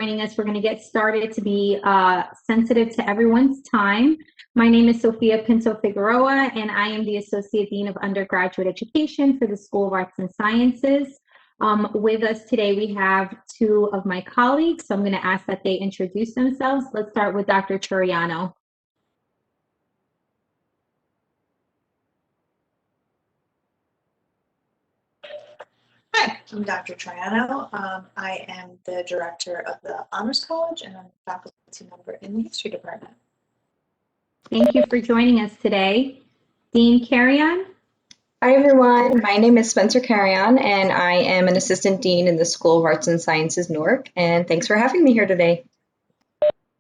joining us. We're going to get started to be sensitive to everyone's time. My name is Sophia Pinto-Figueroa, and I am the Associate Dean of Undergraduate Education for the School of Arts and Sciences. With us today, we have two of my colleagues, so I'm going to ask that they introduce themselves. Let's start with Dr. Turiano. Hi, I'm Dr. Triano. I am the director of the Honors College and I'm a faculty member in the History Department. Thank you for joining us today. Dean Carrion. Hi everyone, my name is Spencer Carrion and I am an Assistant Dean in the School of Arts and Sciences-Newark, and thanks for having me here today.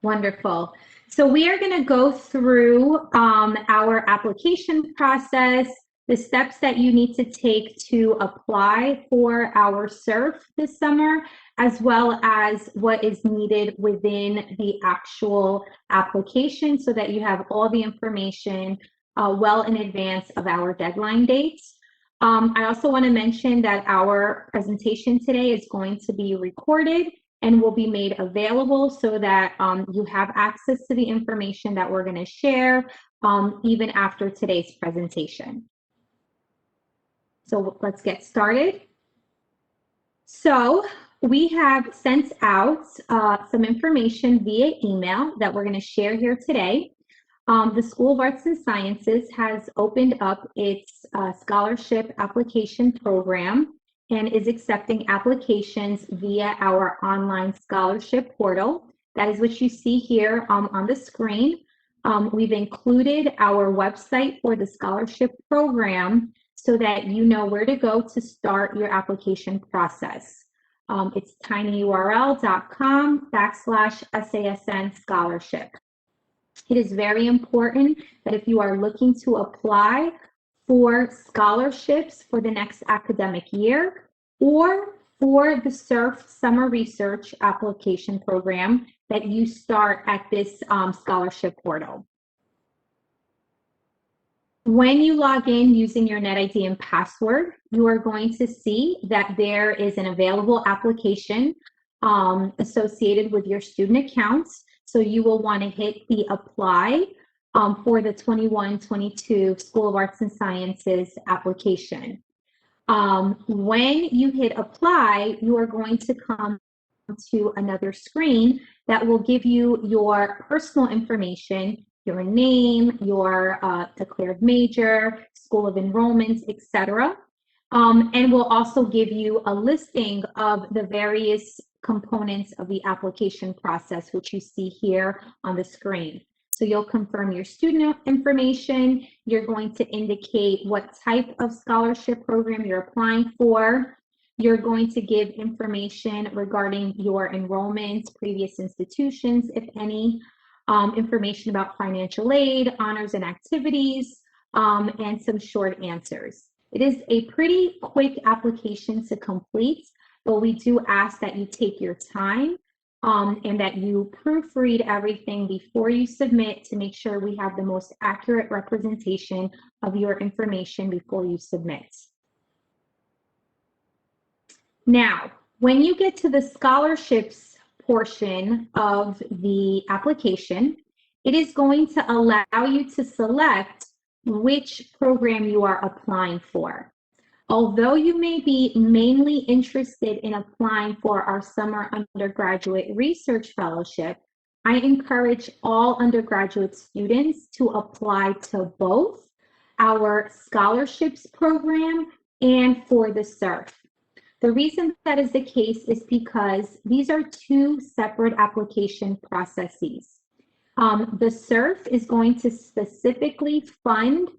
Wonderful. So we are going to go through our application process, the steps that you need to take to apply for our SURF this summer, as well as what is needed within the actual application so that you have all the information well in advance of our deadline dates. I also want to mention that our presentation today is going to be recorded and will be made available so that you have access to the information that we're going to share even after today's presentation. So let's get started. So we have sent out some information via email that we're going to share here today. The School of Arts and Sciences has opened up its scholarship application program and is accepting applications via our online scholarship portal. That is what you see here on the screen. We've included our website for the scholarship program so that you know where to go to start your application process. It's tinyurl.com/SASN scholarship. It is very important that if you are looking to apply for scholarships for the next academic year or for the SURF Summer Research Application Program, that you start at this scholarship portal. When you log in using your NetID and password, you are going to see that there is an available application associated with your student accounts. So you will want to hit the apply for the 21-22 School of Arts and Sciences application. When you hit apply, you are going to come to another screen that will give you your personal information, your name, your declared major, school of enrollment, etc. And will also give you a listing of the various components of the application process, which you see here on the screen. So you'll confirm your student information. You're going to indicate what type of scholarship program you're applying for. You're going to give information regarding your enrollments, previous institutions, if any, information about financial aid, honors and activities, and some short answers. It is a pretty quick application to complete, but we do ask that you take your time and that you proofread everything before you submit to make sure we have the most accurate representation of your information before you submit. Now, when you get to the scholarships portion of the application, it is going to allow you to select which program you are applying for. Although you may be mainly interested in applying for our Summer Undergraduate Research Fellowship, I encourage all undergraduate students to apply to both our scholarships program and for the SURF. The reason that is the case is because these are two separate application processes. The SURF is going to specifically fund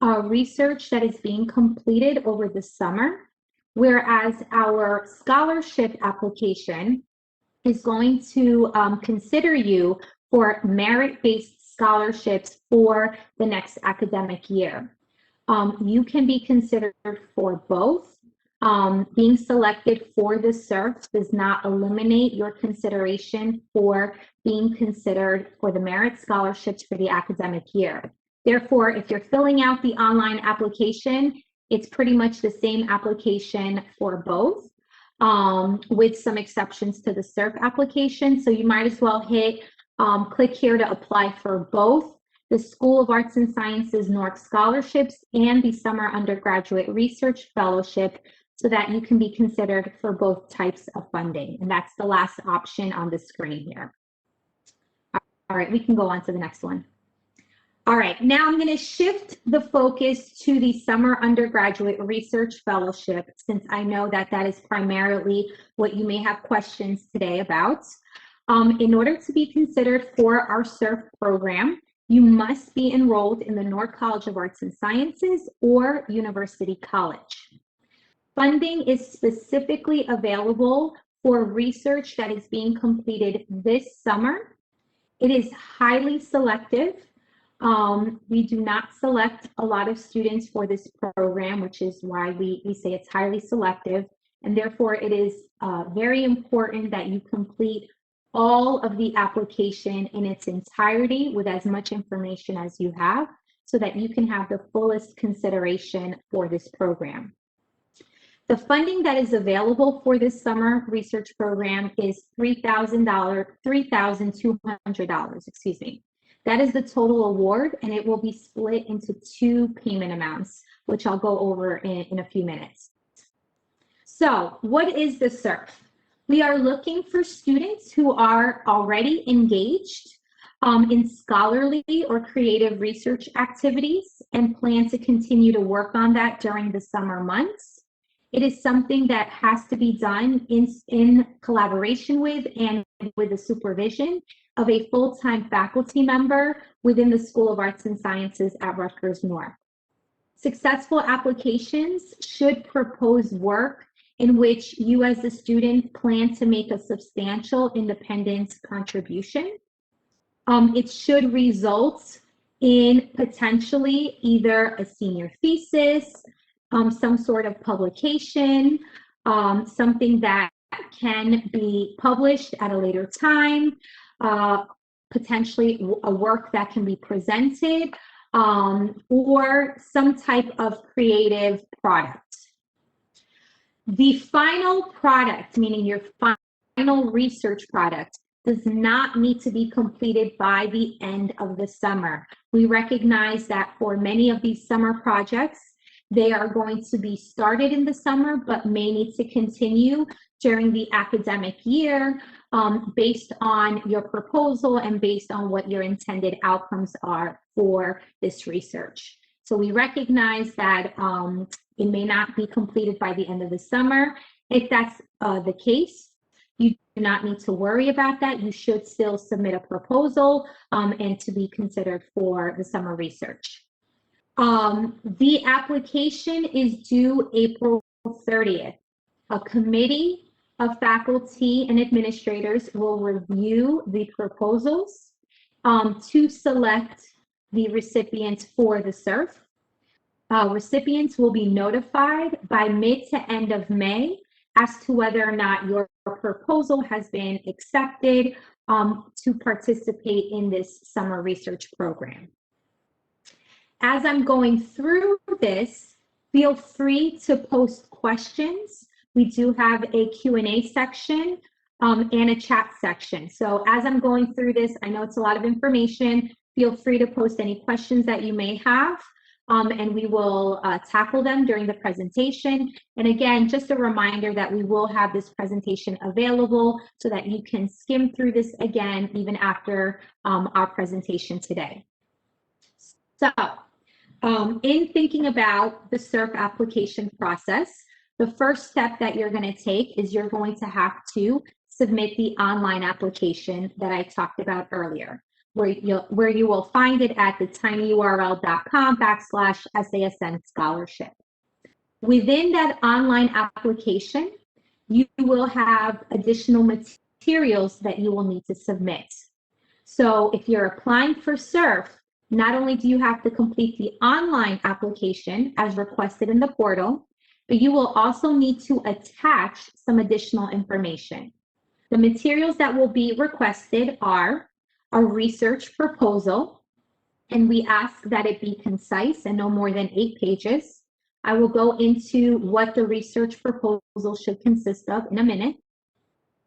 research that is being completed over the summer, whereas our scholarship application is going to consider you for merit-based scholarships for the next academic year. You can be considered for both. Being selected for the SURF does not eliminate your consideration for being considered for the merit scholarships for the academic year. Therefore, if you're filling out the online application, it's pretty much the same application for both. with some exceptions to the SERP application. So you might as well click here to apply for both the School of Arts and Sciences Newark scholarships and the Summer Undergraduate Research Fellowship, so that you can be considered for both types of funding. And that's the last option on the screen here. All right, we can go on to the next one. All right, now I'm going to shift the focus to the Summer Undergraduate Research Fellowship, since I know that that is primarily what you may have questions today about. In order to be considered for our SURF program, you must be enrolled in the Newark College of Arts and Sciences or University College. Funding is specifically available for research that is being completed this summer. It is highly selective. We do not select a lot of students for this program, which is why we say it's highly selective. And therefore, it is very important that you complete all of the application in its entirety with as much information as you have, so that you can have the fullest consideration for this program. The funding that is available for this summer research program is $3,200, excuse me. That is the total award, and it will be split into 2 payment amounts, which I'll go over in a few minutes. So what is the SURF? We are looking for students who are already engaged in scholarly or creative research activities and plan to continue to work on that during the summer months. It is something that has to be done in collaboration with and with the supervision of a full-time faculty member within the School of Arts and Sciences at Rutgers Newark. Successful applications should propose work in which you as a student plan to make a substantial independent contribution. It should result in potentially either a senior thesis, some sort of publication, something that can be published at a later time, potentially a work that can be presented, or some type of creative product. The final product, meaning your final research product, does not need to be completed by the end of the summer. We recognize that for many of these summer projects, they are going to be started in the summer, but may need to continue during the academic year based on your proposal and based on what your intended outcomes are for this research. So we recognize that it may not be completed by the end of the summer. If that's the case, you do not need to worry about that. You should still submit a proposal and to be considered for the summer research. The application is due April 30th. A committee of faculty and administrators will review the proposals to select the recipient for the SURF. Recipients will be notified by mid to end of May as to whether or not your proposal has been accepted to participate in this summer research program. As I'm going through this, feel free to post questions. We do have a Q&A section and a chat section. So as I'm going through this, I know it's a lot of information. Feel free to post any questions that you may have, and we will tackle them during the presentation. And again, just a reminder that we will have this presentation available so that you can skim through this again, even after our presentation today. So in thinking about the SURF application process, the first step that you're going to take is you're going to have to submit the online application that I talked about earlier, where you will find it at the tinyurl.com/SASN scholarship. Within that online application, you will have additional materials that you will need to submit. So if you're applying for SURF, not only do you have to complete the online application as requested in the portal, but you will also need to attach some additional information. The materials that will be requested are a research proposal, and we ask that it be concise and no more than 8 pages, I will go into what the research proposal should consist of in a minute.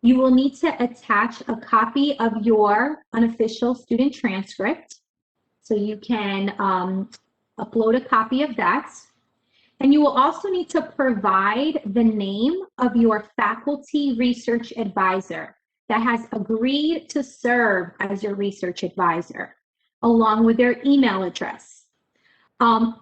You will need to attach a copy of your unofficial student transcript. So you can upload a copy of that. And you will also need to provide the name of your faculty research advisor that has agreed to serve as your research advisor, along with their email address.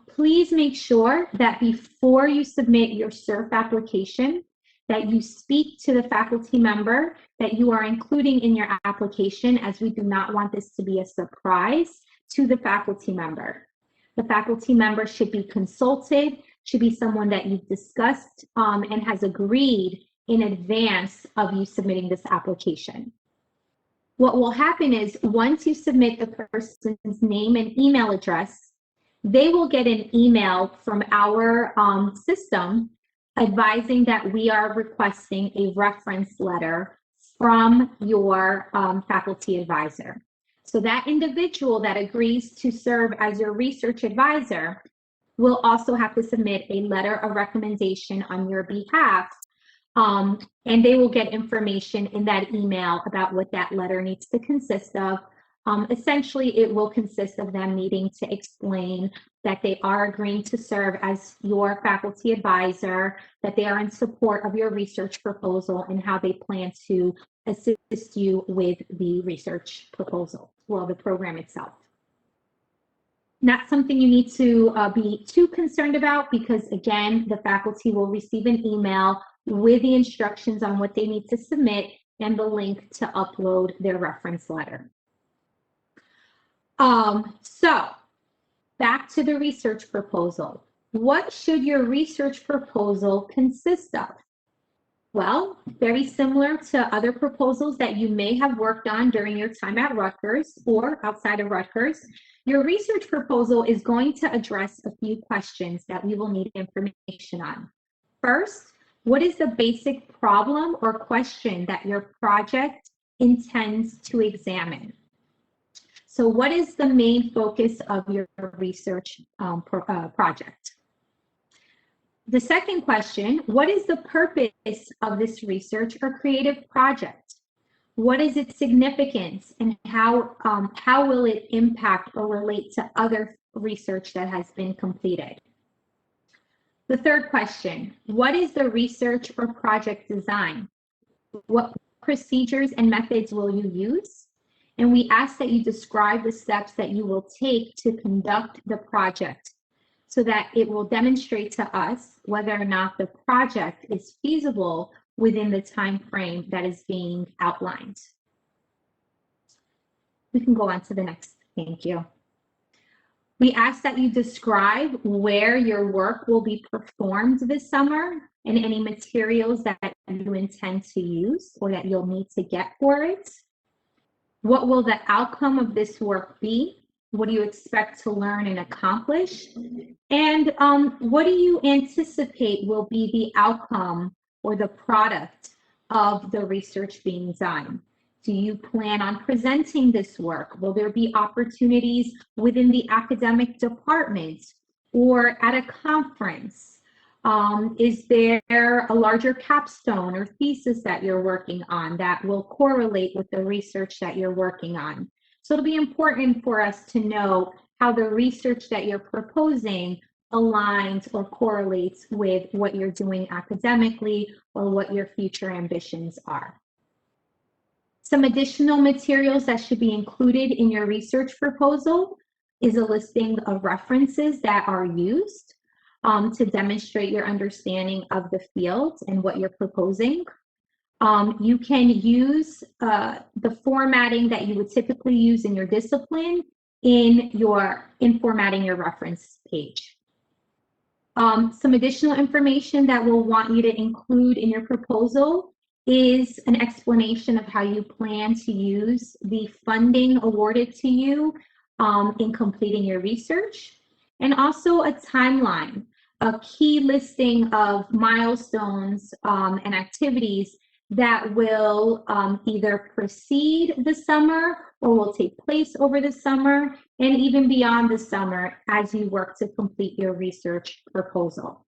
Please make sure that before you submit your SURF application, that you speak to the faculty member that you are including in your application, as we do not want this to be a surprise to the faculty member. The faculty member should be consulted, should be someone that you've discussed and has agreed in advance of you submitting this application. What will happen is once you submit the person's name and email address, they will get an email from our system advising that we are requesting a reference letter from your faculty advisor. So that individual that agrees to serve as your research advisor will also have to submit a letter of recommendation on your behalf, and they will get information in that email about what that letter needs to consist of. Essentially, it will consist of them needing to explain that they are agreeing to serve as your faculty advisor, that they are in support of your research proposal, and how they plan to assist you with the research proposal, well, the program itself. Not something you need to be too concerned about, because again, the faculty will receive an email with the instructions on what they need to submit and the link to upload their reference letter. So back to the research proposal. What should your research proposal consist of? Well, very similar to other proposals that you may have worked on during your time at Rutgers or outside of Rutgers, your research proposal is going to address a few questions that we will need information on. First, what is the basic problem or question that your project intends to examine? So what is the main focus of your research project? The second question, what is the purpose of this research or creative project? What is its significance, and how will it impact or relate to other research that has been completed? The third question, what is the research or project design? What procedures and methods will you use? And we ask that you describe the steps that you will take to conduct the project, so that it will demonstrate to us whether or not the project is feasible within the time frame that is being outlined. We can go on to the next. Thank you. We ask that you describe where your work will be performed this summer and any materials that you intend to use or that you'll need to get for it. What will the outcome of this work be? What do you expect to learn and accomplish? And what do you anticipate will be the outcome or the product of the research being done? Do you plan on presenting this work? Will there be opportunities within the academic department or at a conference? Is there a larger capstone or thesis that you're working on that will correlate with the research that you're working on? So it'll be important for us to know how the research that you're proposing aligns or correlates with what you're doing academically or what your future ambitions are. Some additional materials that should be included in your research proposal is a listing of references that are used to demonstrate your understanding of the field and what you're proposing. You can use the formatting that you would typically use in your discipline in formatting your reference page. Some additional information that we'll want you to include in your proposal is an explanation of how you plan to use the funding awarded to you in completing your research, and also a timeline, a key listing of milestones and activities that will either precede the summer or will take place over the summer and even beyond the summer as you work to complete your research proposal.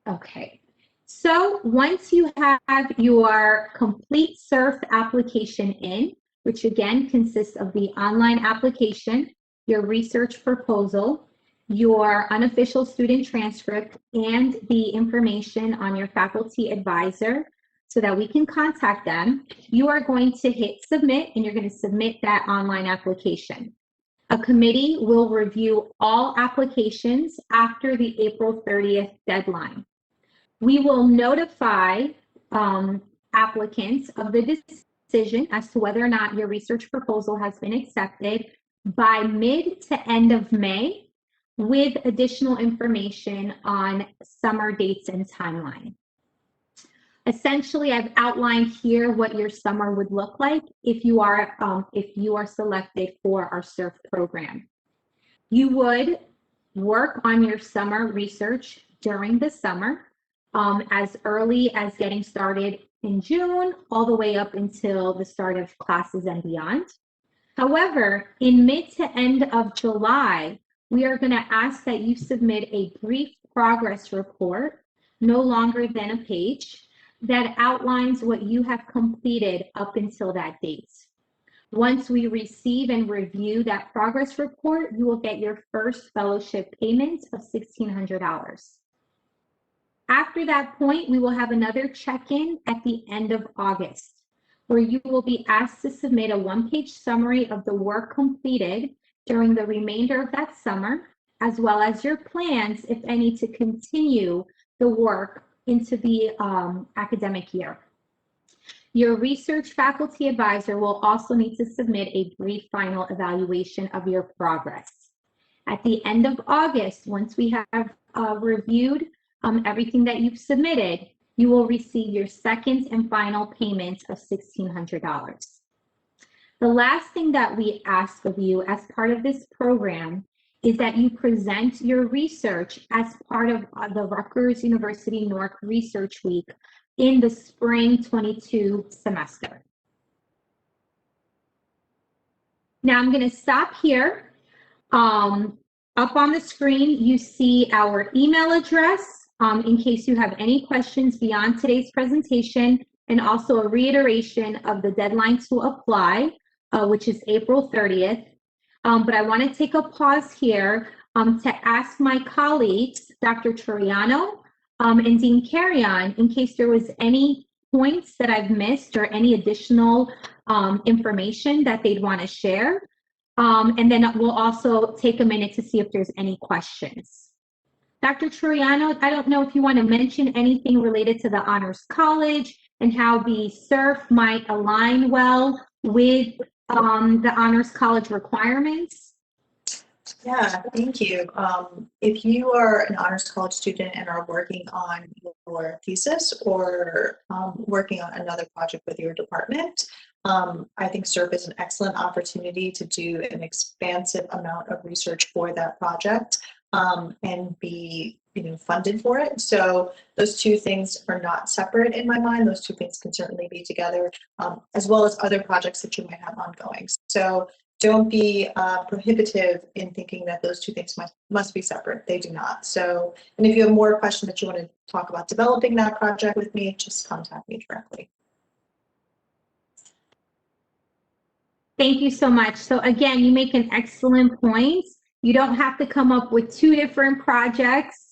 Okay, so once you have your complete SURF application in, which again consists of the online application, your research proposal, your unofficial student transcript, and the information on your faculty advisor so that we can contact them, you are going to hit submit and you're going to submit that online application. A committee will review all applications after the April 30th deadline. We will notify applicants of the decision as to whether or not your research proposal has been accepted by mid to end of May with additional information on summer dates and timeline. Essentially, I've outlined here what your summer would look like if you are selected for our SURF program. You would work on your summer research during the summer, as early as getting started in June, all the way up until the start of classes and beyond. However, in mid to end of July, we are going to ask that you submit a brief progress report, no longer than a page, that outlines what you have completed up until that date. Once we receive and review that progress report, you will get your first fellowship payment of $1,600. After that point, we will have another check-in at the end of August, where you will be asked to submit a one-page summary of the work completed during the remainder of that summer, as well as your plans, if any, to continue the work into the academic year. Your research faculty advisor will also need to submit a brief final evaluation of your progress. At the end of August, once we have reviewed everything that you've submitted, you will receive your second and final payment of $1,600. The last thing that we ask of you as part of this program is that you present your research as part of the Rutgers University Newark Research Week in the spring 22 semester. Now I'm going to stop here. Up on the screen, you see our email address in case you have any questions beyond today's presentation, and also a reiteration of the deadline to apply, which is April 30th. But I want to take a pause here to ask my colleagues, Dr. Troiano and Dean Carrion, in case there was any points that I've missed or any additional information that they'd want to share. And then we'll also take a minute to see if there's any questions. Dr. Troiano, I don't know if you want to mention anything related to the Honors College and how the SURF might align well with the Honors College requirements. Yeah, thank you. If you are an Honors College student and are working on your thesis or working on another project with your department, I think SURF is an excellent opportunity to do an expansive amount of research for that project and be funded for it. So those two things are not separate in my mind. Those two things can certainly be together, as well as other projects that you might have ongoing. So don't be prohibitive in thinking that those two things must be separate. They do not. So, and if you have more questions that you want to talk about developing that project with me, just contact me directly. Thank you so much. So again, you make an excellent point. You don't have to come up with two different projects.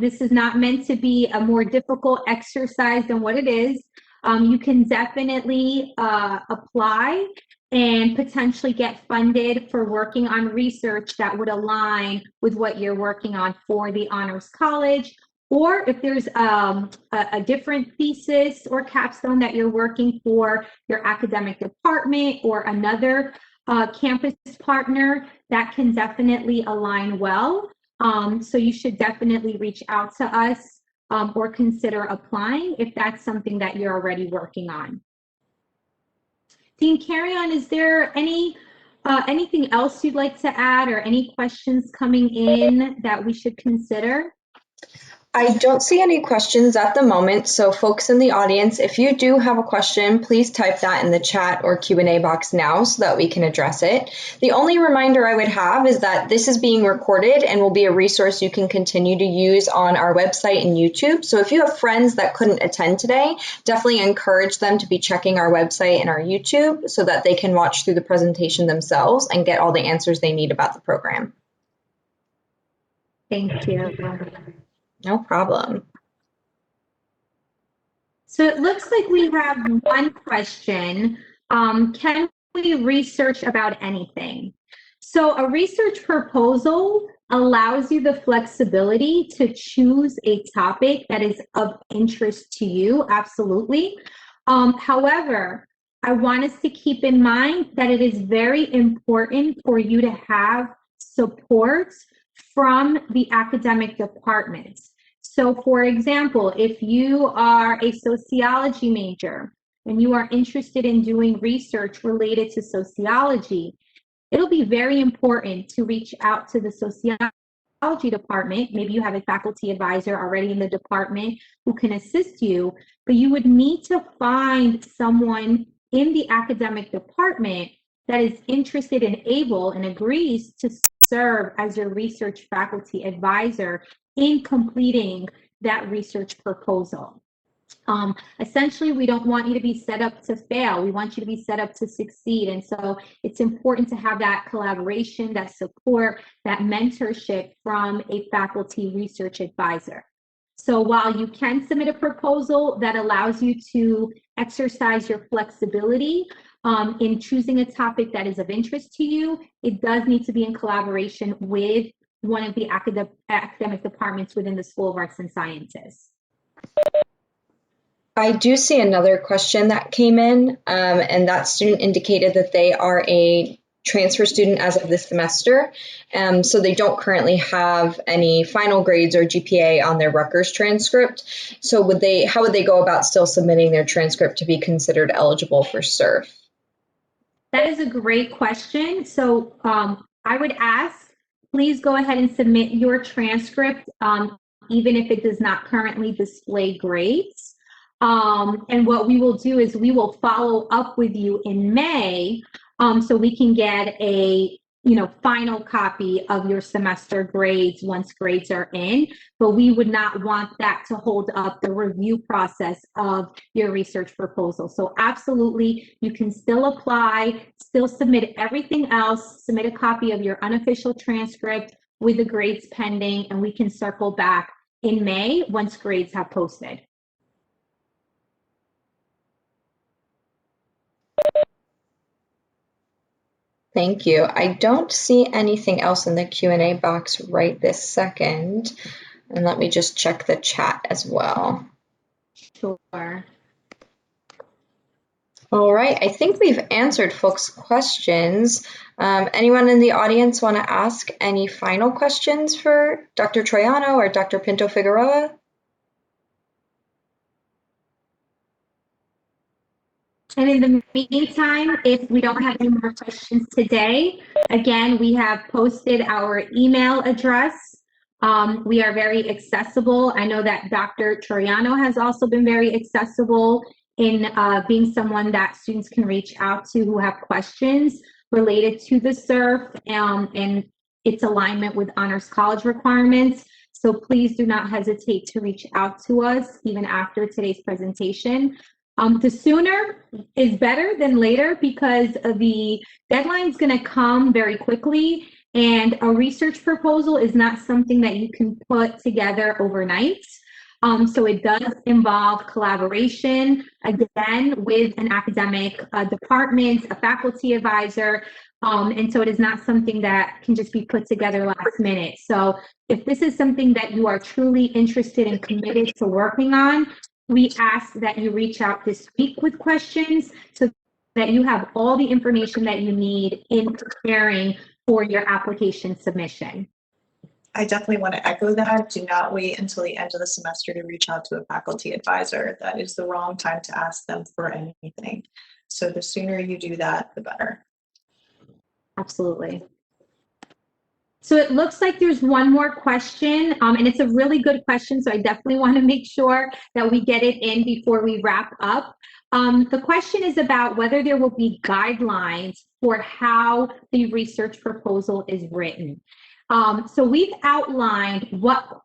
This is not meant to be a more difficult exercise than what it is. You can definitely apply and potentially get funded for working on research that would align with what you're working on for the Honors College. Or if there's a different thesis or capstone that you're working for your academic department or another campus partner, that can definitely align well. So you should definitely reach out to us or consider applying if that's something that you're already working on. Dean Carrion, is there anything else you'd like to add or any questions coming in that we should consider? I don't see any questions at the moment, so folks in the audience, if you do have a question, please type that in the chat or Q&A box now so that we can address it. The only reminder I would have is that this is being recorded and will be a resource you can continue to use on our website and YouTube. So if you have friends that couldn't attend today, definitely encourage them to be checking our website and our YouTube so that they can watch through the presentation themselves and get all the answers they need about the program. Thank you. No problem. So it looks like we have one question. Can we research about anything? So a research proposal allows you the flexibility to choose a topic that is of interest to you, absolutely. However, I want us to keep in mind that it is very important for you to have support from the academic department. So for example, if you are a sociology major and you are interested in doing research related to sociology, it'll be very important to reach out to the sociology department. Maybe you have a faculty advisor already in the department who can assist you, but you would need to find someone in the academic department that is interested and able and agrees to serve as your research faculty advisor in completing that research proposal. Essentially, we don't want you to be set up to fail. We want you to be set up to succeed. And so it's important to have that collaboration, that support, that mentorship from a faculty research advisor. So while you can submit a proposal that allows you to exercise your flexibility in choosing a topic that is of interest to you, it does need to be in collaboration with one of the academic departments within the School of Arts and Sciences. I do see another question that came in, and that student indicated that they are a transfer student as of this semester, so they don't currently have any final grades or GPA on their Rutgers transcript. So how would they go about still submitting their transcript to be considered eligible for SURF? That is a great question. So I would ask, please go ahead and submit your transcript, even if it does not currently display grades. And what we will do is we will follow up with you in May so we can get a final copy of your semester grades once grades are in, but we would not want that to hold up the review process of your research proposal. So absolutely, you can still apply, still submit everything else, submit a copy of your unofficial transcript with the grades pending, and we can circle back in May once grades have posted. Thank you. I don't see anything else in the Q&A box right this second. And let me just check the chat as well. Sure. All right, I think we've answered folks' questions. Anyone in the audience want to ask any final questions for Dr. Troiano or Dr. Pinto-Figueroa? And in the meantime, if we don't have any more questions today, again, we have posted our email address. We are very accessible. I know that Dr. Troiano has also been very accessible in being someone that students can reach out to who have questions related to the SURF and its alignment with Honors College requirements. So please do not hesitate to reach out to us even after today's presentation. The sooner is better than later because the deadline is going to come very quickly, and a research proposal is not something that you can put together overnight. So it does involve collaboration, again, with an academic department, a faculty advisor, and so it is not something that can just be put together last minute. So if this is something that you are truly interested and committed to working on, we ask that you reach out this week with questions so that you have all the information that you need in preparing for your application submission. I definitely want to echo that. Do not wait until the end of the semester to reach out to a faculty advisor. That is the wrong time to ask them for anything. So the sooner you do that, the better. Absolutely. So it looks like there's one more question, and it's a really good question, so I definitely want to make sure that we get it in before we wrap up. The question is about whether there will be guidelines for how the research proposal is written. So we've outlined what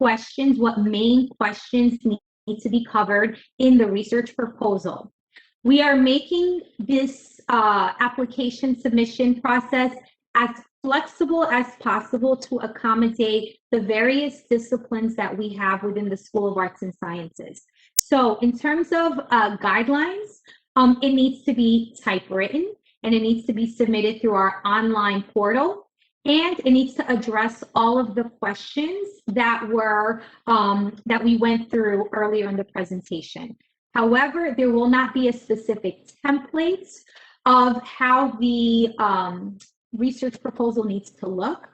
main questions need to be covered in the research proposal. We are making this application submission process as flexible as possible to accommodate the various disciplines that we have within the School of Arts and Sciences. So in terms of guidelines, it needs to be typewritten and it needs to be submitted through our online portal. And it needs to address all of the questions that we went through earlier in the presentation. However, there will not be a specific template of how the research proposal needs to look.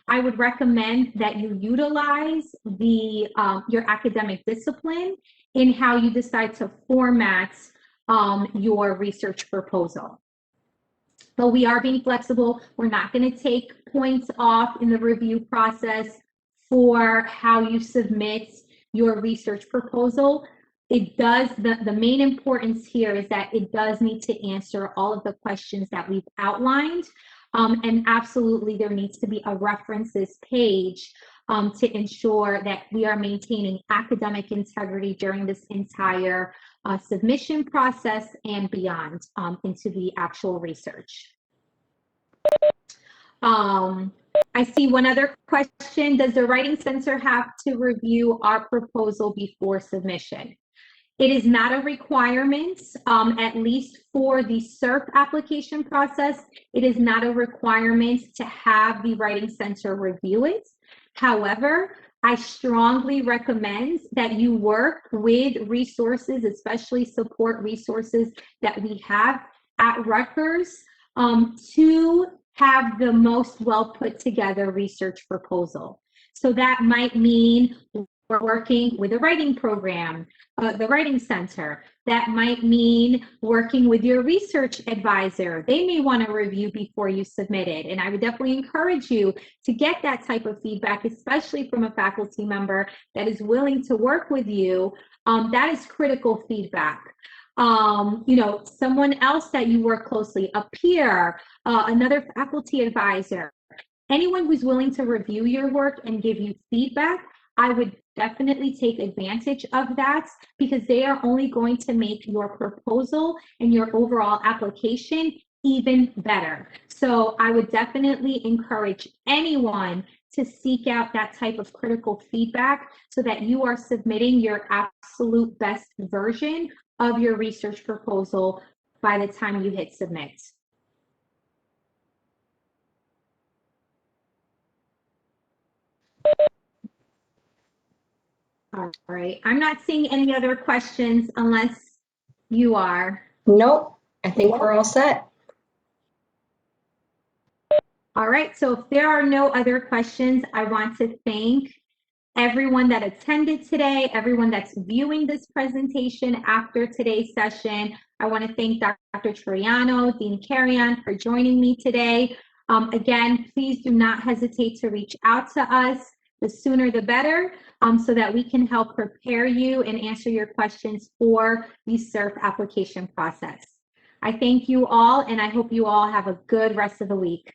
I would recommend that you utilize your academic discipline in how you decide to format your research proposal. But we are being flexible. We're not going to take points off in the review process for how you submit your research proposal. It does, the main importance here is that it does need to answer all of the questions that we've outlined. And absolutely, there needs to be a references page to ensure that we are maintaining academic integrity during this entire submission process and beyond into the actual research. I see one other question. Does the Writing Center have to review our proposal before submission? It is not a requirement, at least for the SERP application process. It is not a requirement to have the Writing Center review it. However, I strongly recommend that you work with resources, especially support resources that we have at Rutgers, to have the most well put together research proposal. So that might mean we're working with a writing program, the Writing Center. That might mean working with your research advisor. They may want to review before you submit it. And I would definitely encourage you to get that type of feedback, especially from a faculty member that is willing to work with you. That is critical feedback. You know, someone else that you work closely, a peer, another faculty advisor, anyone who's willing to review your work and give you feedback, I would definitely take advantage of that, because they are only going to make your proposal and your overall application even better. So I would definitely encourage anyone to seek out that type of critical feedback so that you are submitting your absolute best version of your research proposal by the time you hit submit. All right, I'm not seeing any other questions unless you are. Nope, I think we're all set. All right, so if there are no other questions, I want to thank everyone that attended today, everyone that's viewing this presentation after today's session. I want to thank Dr. Troiano, Dean Carrion for joining me today. Again, please do not hesitate to reach out to us. The sooner the better, so that we can help prepare you and answer your questions for the SERP application process. I thank you all, and I hope you all have a good rest of the week.